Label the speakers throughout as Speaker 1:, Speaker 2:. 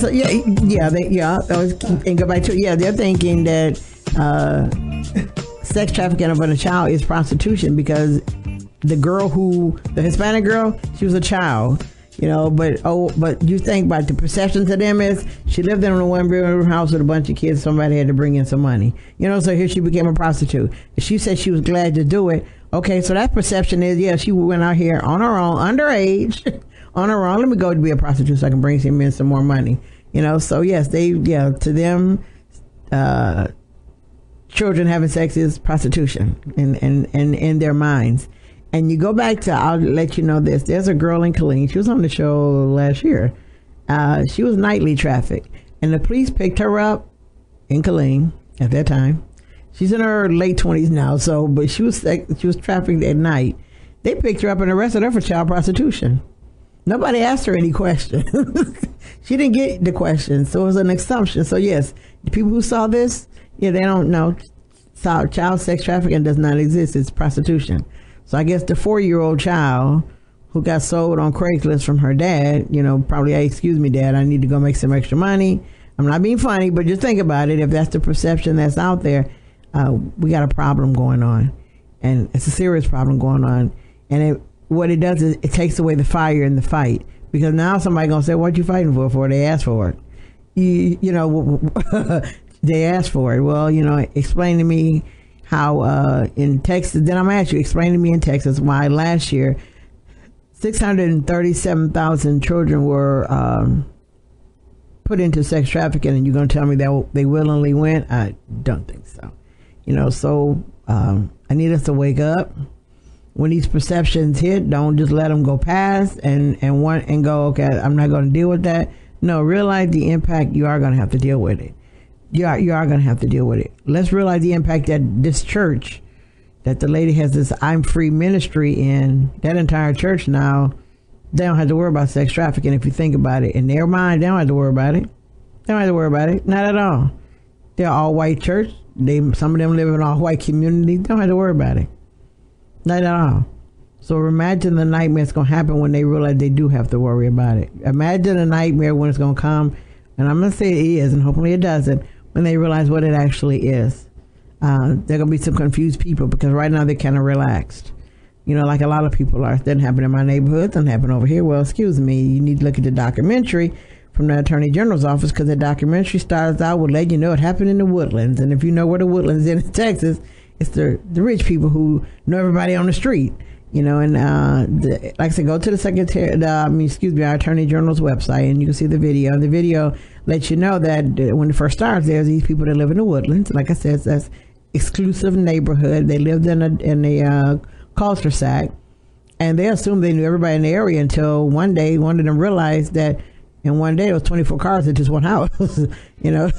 Speaker 1: so and go back to they're thinking that sex trafficking of a child is prostitution because the Hispanic girl, she was a child. But you think about the perception to them is she lived in a one-bedroom house with a bunch of kids. Somebody had to bring in some money, so here she became a prostitute. She said she was glad to do it. Okay, so that perception is, she went out here on her own, underage, on her own. Let me go to be a prostitute so I can bring some in some more money. So yes, to them, children having sex is prostitution in their minds. And you go back to, I'll let you know this. There's a girl in Killeen. She was on the show last year. She was nightly trafficked. And the police picked her up in Killeen at that time. She's in her late 20s now. But she was trafficked at night. They picked her up and arrested her for child prostitution. Nobody asked her any questions. She didn't get the questions. So it was an assumption. So yes, the people who saw this, they don't know. Child sex trafficking does not exist. It's prostitution. So I guess the 4-year-old child who got sold on Craigslist from her dad, probably, hey, excuse me, Dad, I need to go make some extra money. I'm not being funny, but just think about it. If that's the perception that's out there, we got a problem going on. And it's a serious problem going on. And what it does is it takes away the fire in the fight. Because now somebody going to say, what you fighting for? They asked for it. They asked for it. Well, explain to me how in Texas, then I'm going to ask you, explain to me in Texas why last year 637,000 children were put into sex trafficking, and you're going to tell me that they willingly went? I don't think so. I need us to wake up. When these perceptions hit, don't just let them go past and go, okay, I'm not going to deal with that. No, realize the impact. You are going to have to deal with it. You are going to have to deal with it. Let's realize the impact that this church, that the lady has this I'm Free ministry in, that entire church now, they don't have to worry about sex trafficking. If you think about it, in their mind, they don't have to worry about it. They don't have to worry about it. Not at all. They're all white church. Some of them live in all white community. They don't have to worry about it. Not at all. So imagine the nightmare that's going to happen when they realize they do have to worry about it. Imagine a nightmare when it's going to come, and I'm going to say it is, and hopefully it doesn't, when they realize what it actually is. There are going to be some confused people because right now they're kind of relaxed. Like a lot of people are. It doesn't happen in my neighborhood. It doesn't happen over here. Well, excuse me. You need to look at the documentary from the Attorney General's office because the documentary starts out with letting you know it happened in the Woodlands. And if you know where the Woodlands is in Texas, it's the rich people who know everybody on the street. Like I said, go to our Attorney General's website and you can see the video. The video lets you know that when it first starts, there's these people that live in the Woodlands. Like I said, that's exclusive neighborhood. They lived in a cul-de-sac, and they assumed they knew everybody in the area until one day one of them realized that in one day it was 24 cars at just one house.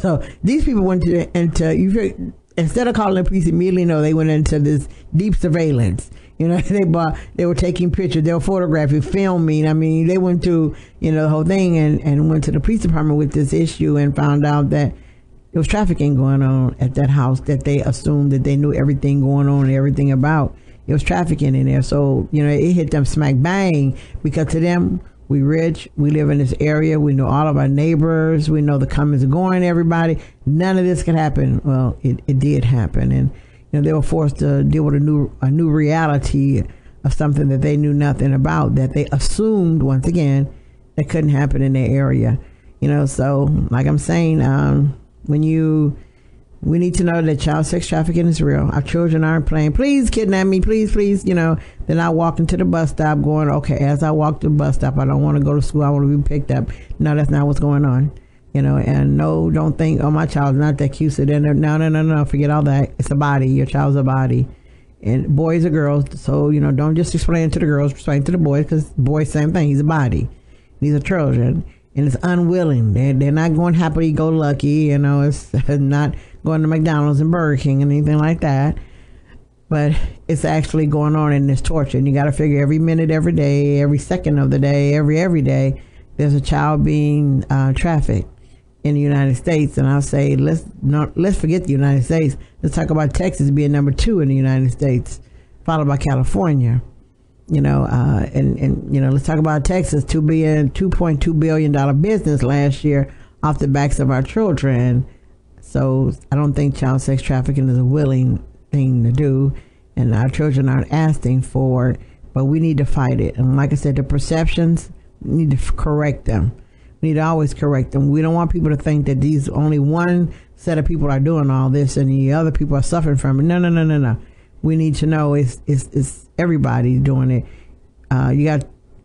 Speaker 1: So these people went into instead of calling the police immediately, they went into this deep surveillance. They were taking pictures, they were photographing, filming. I mean, they went to, the whole thing and went to the police department with this issue and found out that there was trafficking going on at that house that they assumed that they knew everything going on and everything about. It was trafficking in there. So, it hit them smack bang because to them, we rich, we live in this area, we know all of our neighbors, we know the comings and going, everybody. None of this can happen. Well, it did happen. And they were forced to deal with a new reality of something that they knew nothing about, that they assumed, once again, that couldn't happen in their area. So like I'm saying, we need to know that child sex trafficking is real. Our children aren't playing, please kidnap me, please. Then I walk into the bus stop going, okay, as I walk to the bus stop, I don't want to go to school, I want to be picked up. No, that's not what's going on. And no, don't think, oh, my child's not that cute. So then, no, forget all that. It's a body. Your child's a body. And boys or girls. So, don't just explain to the girls, explain to the boys, because boys, same thing. He's a body. These are children. And it's unwilling. They're not going happy, go lucky. It's not going to McDonald's and Burger King and anything like that. But it's actually going on in this torture. And you got to figure every minute, every day, every second of the day, every day, there's a child being trafficked in the United States. And I'll say, let's forget the United States. Let's talk about Texas being number 2 in the United States, followed by California. Let's talk about Texas, $2.2 billion business last year. off the backs of our children. So I don't think child sex trafficking is a willing thing to do, and our children aren't asking for it, but we need to fight it. And like I said, the perceptions, we need to correct them. We need to always correct them. We don't want people to think that these only one set of people are doing all this and the other people are suffering from it. No. We need to know it's everybody doing it. You got,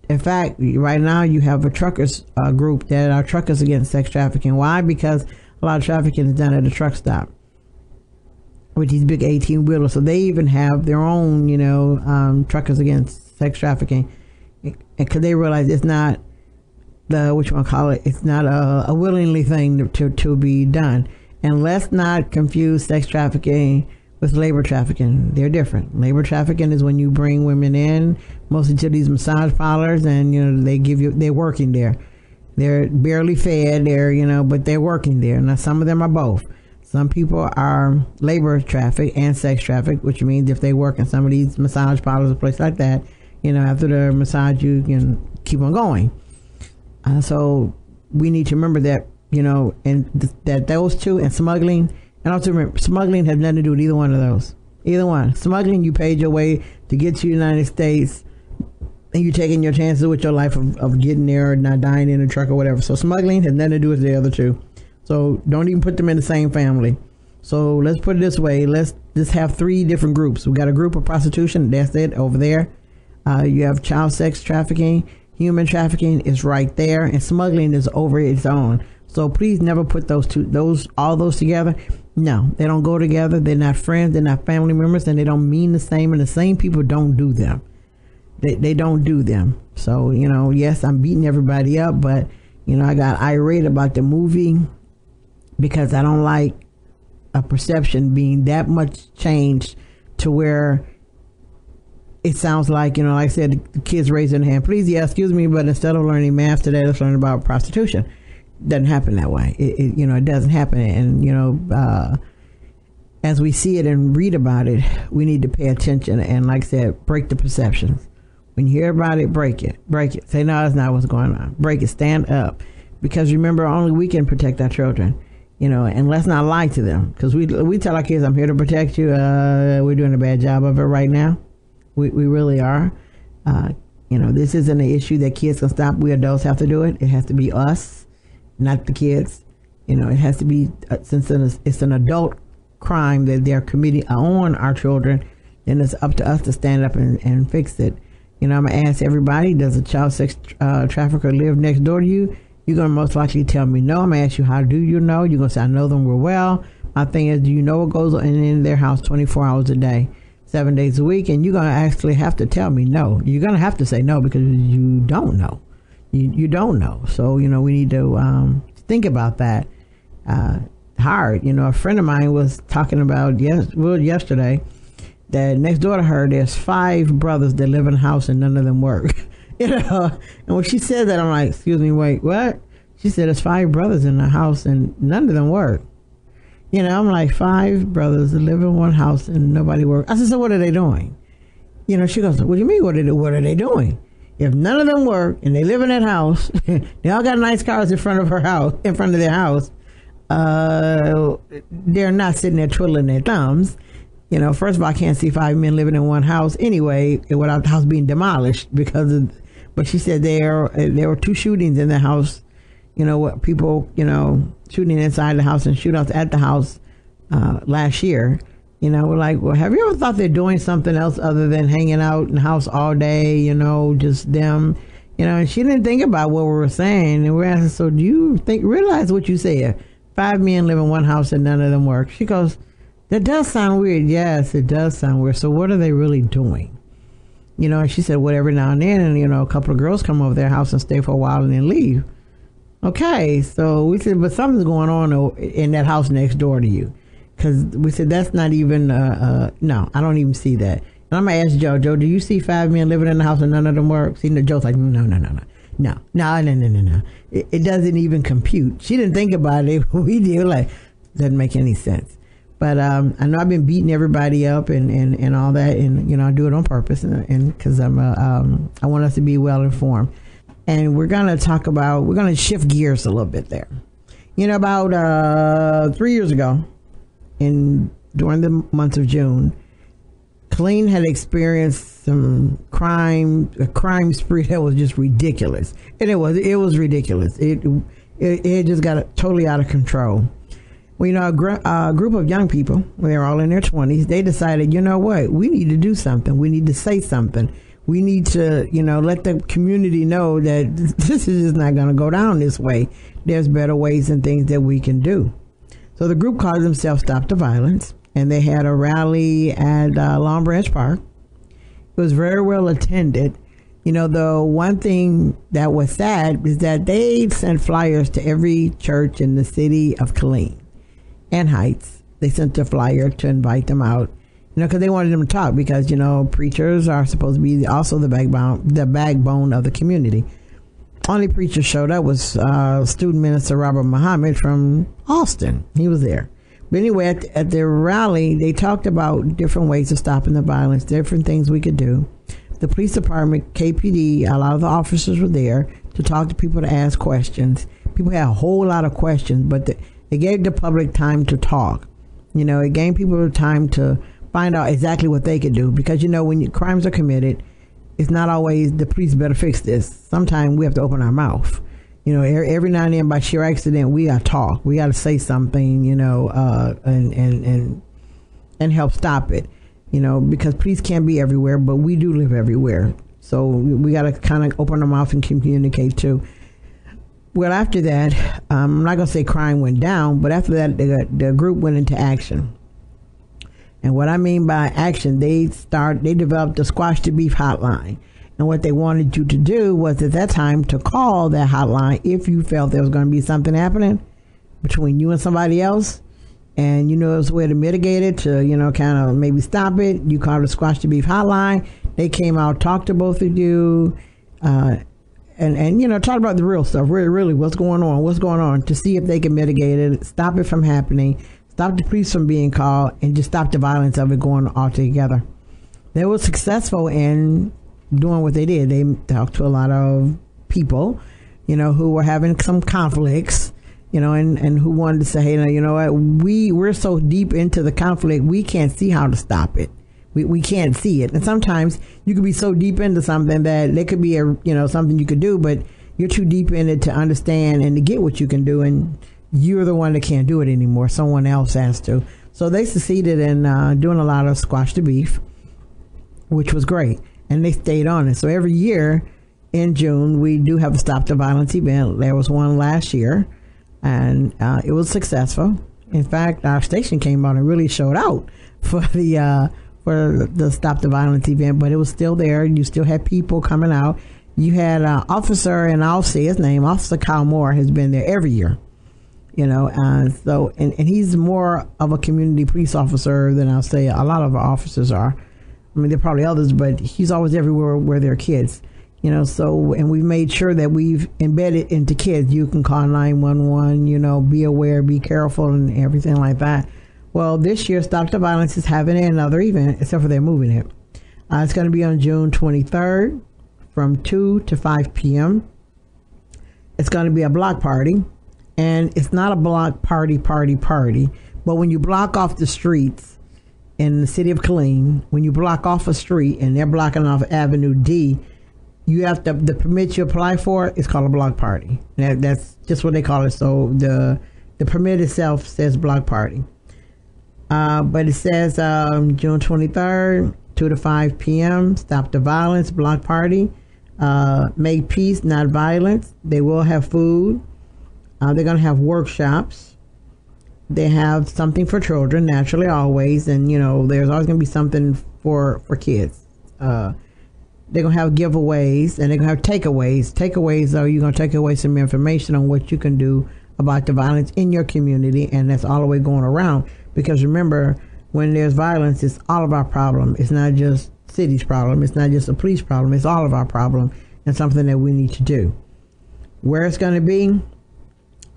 Speaker 1: in fact, right now you have a truckers group that are truckers against sex trafficking. Why? Because a lot of trafficking is done at a truck stop with these big 18-wheelers. So they even have their own, truckers against sex trafficking, because they realize it's not it's not a willingly thing to be done. And let's not confuse sex trafficking with labor trafficking. They're different. Labor trafficking is when you bring women in, mostly to these massage parlors, and they're working there. They're barely fed there, but they're working there. Now some of them are both. Some people are labor traffic and sex traffic, which means if they work in some of these massage parlors or places like that, after the massage you can keep on going. So we need to remember that, that those two, and smuggling, and also remember, smuggling has nothing to do with either one of those. Either one. Smuggling, you paid your way to get to the United States, and you're taking your chances with your life of getting there or not dying in a truck or whatever. So smuggling has nothing to do with the other two. So don't even put them in the same family. So let's put it this way. Let's just have three different groups. We got a group of prostitution. That's it over there. You have child sex trafficking. Human trafficking is right there, and smuggling is over its own. So please never put all those together. No, they don't go together. They're not friends. They're not family members, and they don't mean the same. And the same people don't do them. They don't do them. So yes, I'm beating everybody up, but I got irate about the movie because I don't like a perception being that much changed to where it sounds like, like I said, the kids raising their hand, please, yeah, excuse me, but instead of learning math today, let's learn about prostitution. It doesn't happen that way. It doesn't happen. And, as we see it and read about it, we need to pay attention. And like I said, break the perceptions. When you hear about it, break it. Say, no, that's not what's going on. Break it. Stand up. Because remember, only we can protect our children, and let's not lie to them. Because we tell our kids, I'm here to protect you. We're doing a bad job of it right now. We really are. This isn't an issue that kids can stop. We adults have to do it. It has to be us, not the kids. It has to be, since it's an adult crime that they're committing on our children, then it's up to us to stand up and fix it. I'm going to ask everybody, does a child sex trafficker live next door to you? You're going to most likely tell me no. I'm going to ask you, how do you know? You're going to say, I know them real well. My thing is, do you know what goes on in their house 24 hours a day? 7 days a week? And you're going to actually have to tell me no. You're going to have to say no, because you don't know. You don't know. So, we need to think about that hard. A friend of mine was talking about yesterday that next door to her, there's 5 brothers that live in a house and none of them work. And when she said that, I'm like, excuse me, wait, what? She said there's 5 brothers in the house and none of them work. I'm like, 5 brothers that live in one house and nobody works. I said, so what are they doing? She goes, what do you mean, what are they doing? If none of them work and they live in that house, they all got nice cars in front of their house, they're not sitting there twiddling their thumbs. First of all, I can't see 5 men living in one house anyway, without the house being demolished but she said there were 2 shootings in the house. What people, shooting inside the house and shootouts at the house last year. We're like, well, have you ever thought they're doing something else other than hanging out in the house all day, just them? And she didn't think about what we were saying. And we're asking, so do you realize what you said? 5 men live in one house and none of them work. She goes, that does sound weird. Yes, it does sound weird. So what are they really doing? And she said, well, every now and then, a couple of girls come over their house and stay for a while and then leave. Okay, so we said, but something's going on in that house next door to you. Because we said, that's not even, no, I don't even see that. And I'm going to ask Joe, do you see 5 men living in the house and none of them work? See, Joe's like, no. It doesn't even compute. She didn't think about it. We did, like, doesn't make any sense. But I know I've been beating everybody up and all that, and I do it on purpose, and because I want us to be well informed. And we're going to shift gears a little bit there. About 3 years ago, during the month of June, Killeen had experienced a crime spree that was just ridiculous, and it was ridiculous. It just got totally out of control. Well, a group of young people, they were all in their 20s, they decided, you know what, we need to do something. We need to say something. We need to, let the community know that this is just not going to go down this way. There's better ways and things that we can do. So the group called themselves Stop the Violence, and they had a rally at Long Branch Park. It was very well attended. The one thing that was sad is that they sent flyers to every church in the city of Killeen and Heights. They sent a flyer to invite them out, because they wanted them to talk, because, preachers are supposed to be also the backbone of the community. Only preacher showed up was student minister Robert Muhammad from Austin. He was there. But anyway, at their rally, they talked about different ways of stopping the violence, different things we could do. The police department, KPD, a lot of the officers were there to talk to people, to ask questions. People had a whole lot of questions, but it gave the public time to talk. It gave people time to find out exactly what they could do. Because, when crimes are committed, it's not always the police better fix this. Sometimes we have to open our mouth. Every now and then, by sheer accident, we got to talk. We got to say something, and help stop it. Because police can't be everywhere, but we do live everywhere. So we got to kind of open our mouth and communicate too. Well, after that, I'm not going to say crime went down, but after that, the group went into action. And what I mean by action, they developed the Squash the Beef hotline. And what they wanted you to do was at that time to call that hotline if you felt there was going to be something happening between you and somebody else. And there was a way to mitigate it, to, kind of maybe stop it. You called the Squash the Beef hotline. They came out, talked to both of you, and talk about the real stuff, really what's going on, to see if they can mitigate it, stop it from happening, stop the police from being called, and just stop the violence of it going altogether. They were successful in doing what they did. They talked to a lot of people, who were having some conflicts, and who wanted to say, hey, what, we're so deep into the conflict, we can't see how to stop it. We can't see it. And sometimes you could be so deep into something that there could be something you could do, but you're too deep in it to understand and to get what you can do, and you're the one that can't do it anymore. Someone else has to. So they succeeded in doing a lot of Squash the Beef, which was great, and they stayed on it. So every year in June, we do have a Stop the Violence event. There was one last year, and it was successful. In fact, our station came out and really showed out for the Stop the Violence event, but it was still there. You still had people coming out. You had an officer, and I'll say his name, Officer Kyle Moore, has been there every year. So he's more of a community police officer than I'll say a lot of our officers are. I mean, there are probably others, but he's always everywhere where there are kids. And we've made sure that we've embedded into kids. You can call 911, be aware, be careful, and everything like that. Well, this year, Stop the Violence is having another event, except for they're moving it. It's going to be on June 23rd from 2 to 5 p.m. It's going to be a block party. And it's not a block party, but when you block off the streets in the city of Killeen, when you block off a street and they're blocking off Avenue D, you have to, the permit you apply for is called a block party. That's just what they call it. So the permit itself says block party. But it says June 23rd, 2 to 5 p.m., Stop the Violence, block party. Make peace, not violence. They will have food. They're going to have workshops. They have something for children, naturally, always. And, there's always going to be something for kids. They're going to have giveaways, and they're going to have takeaways. Takeaways, though, you're going to take away some information on what you can do about the violence in your community, and that's all the way going around. Because remember, when there's violence, it's all of our problem. It's not just city's problem. It's not just a police problem. It's all of our problem, and something that we need to do. Where it's going to be?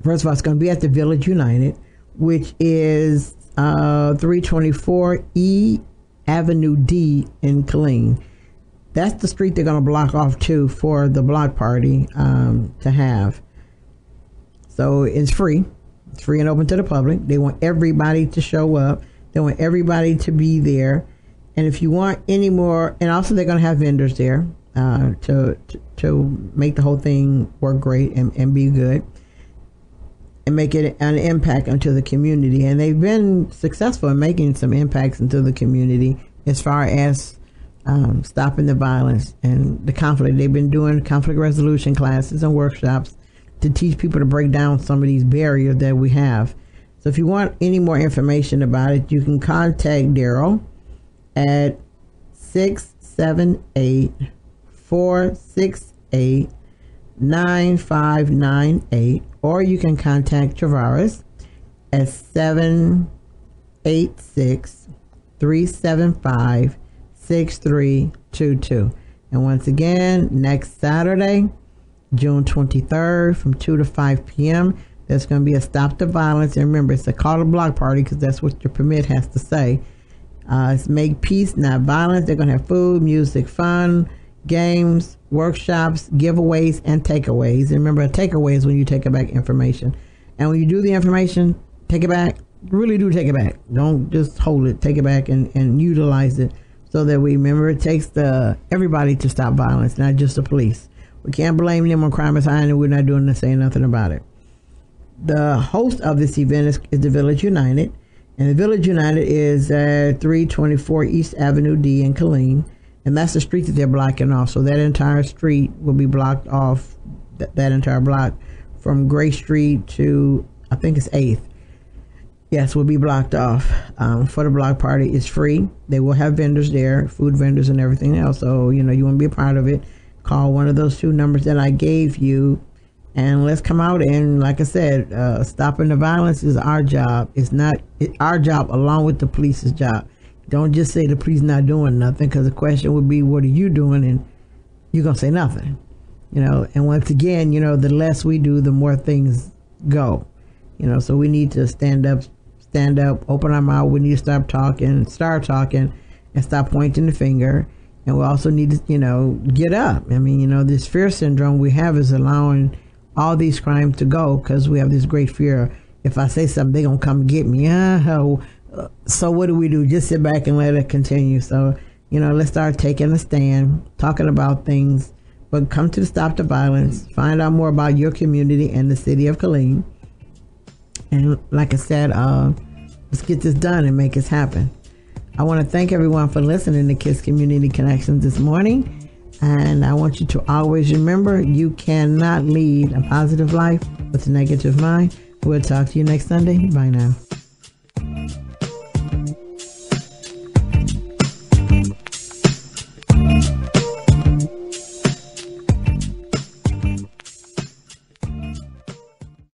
Speaker 1: First of all, it's going to be at the Village United, which is 324 E Avenue D in Killeen. That's the street they're going to block off to for the block party to have. So it's free. It's free and open to the public. They want everybody to show up. They want everybody to be there. And if you want any more, and also they're going to have vendors there to make the whole thing work great and be good and make it an impact into the community. And they've been successful in making some impacts into the community as far as stopping the violence and the conflict. They've been doing conflict resolution classes and workshops to teach people to break down some of these barriers that we have. So if you want any more information about it, you can contact Daryl at 678-468-9598, or you can contact Travaris at 786-375-6322. And once again, next Saturday, June 23rd from 2 to 5 p.m., there's going to be a Stop the Violence. And remember, it's a call to block party because that's what your permit has to say. It's Make Peace, Not Violence. They're going to have food, music, fun, games, workshops, giveaways, and takeaways. And remember, a takeaway is when you take back information. And when you do the information, take it back. Really do take it back. Don't just hold it. Take it back and utilize it so that we remember it takes everybody to stop violence, not just the police. We can't blame them when crime is high and we're not doing saying nothing about it. The host of this event is the Village United. And the Village United is at 324 East Avenue D in Killeen. And that's the street that they're blocking off. So that entire street will be blocked off, that entire block from Gray Street to, I think it's 8th. Yes, will be blocked off for the block party. It's free. They will have vendors there, food vendors and everything else. So, you want to be a part of it. Call one of those 2 numbers that I gave you. And let's come out and, like I said, stopping the violence is our job. It's not our job along with the police's job. Don't just say the police not doing nothing, because the question would be, what are you doing? And you're going to say nothing. And once again, the less we do, the more things go. So we need to stand up, open our mouth. We need to start talking, and stop pointing the finger. And we also need to, get up. I mean, this fear syndrome we have is allowing all these crimes to go because we have this great fear. If I say something, they're going to come get me. So what do we do? Just sit back and let it continue. So, let's start taking a stand, talking about things, but come to Stop the Violence. Find out more about your community and the city of Killeen. And like I said, let's get this done and make this happen. I want to thank everyone for listening to Kids Community Connections this morning. And I want you to always remember, you cannot lead a positive life with a negative mind. We'll talk to you next Sunday. Bye now.